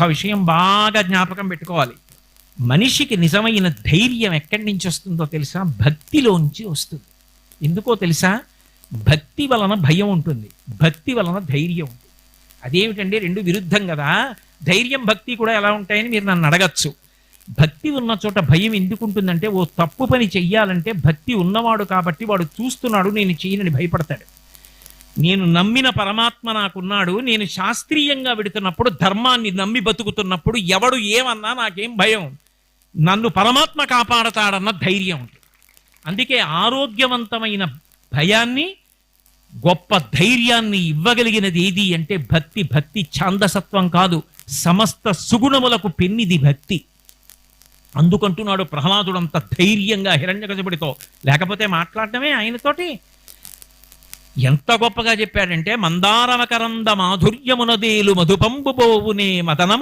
విషయం బాగా జ్ఞాపకం పెట్టుకోవాలి. మనిషికి నిజమైన ధైర్యం ఎక్కడి నుంచి వస్తుందో తెలుసా? భక్తిలోంచి వస్తుంది. ఎందుకో తెలుసా? భక్తి వలన భయం ఉంటుంది, భక్తి వలన ధైర్యం ఉంటుంది. అదేమిటండి, రెండు విరుద్ధం కదా. ధైర్యం భక్తి కూడా ఎలా ఉంటాయని మీరు నన్ను అడగచ్చు. భక్తి ఉన్న చోట భయం ఎందుకు ఉంటుందంటే, ఓ తప్పు పని చెయ్యాలంటే భక్తి ఉన్నవాడు కాబట్టి వాడు చూస్తున్నాడు, నేను చేయనని భయపడతాడు. నేను నమ్మిన పరమాత్మ నాకున్నాడు, నేను శాస్త్రీయంగా విడుతున్నప్పుడు, ధర్మాన్ని నమ్మి బతుకుతున్నప్పుడు ఎవడు ఏమన్నా నాకేం భయం, నన్ను పరమాత్మ కాపాడతాడన్న ధైర్యం ఉంటుంది. అందుకే ఆరోగ్యవంతమైన భయాన్ని, గొప్ప ధైర్యాన్ని ఇవ్వగలిగినది ఏది అంటే భక్తి. భక్తి ఛాందసత్వం కాదు, సమస్త సుగుణములకు పెన్నిది భక్తి. అందుకంటున్నాడు ప్రహ్లాదుడంత ధైర్యంగా హిరణ్యకశిపుడితో, లేకపోతే మాట్లాడటమే ఆయనతోటి. ఎంత గొప్పగా చెప్పాడంటే, మందారమకరంద మాధుర్యమునదేలు మధుపంబుబోవునే మదనము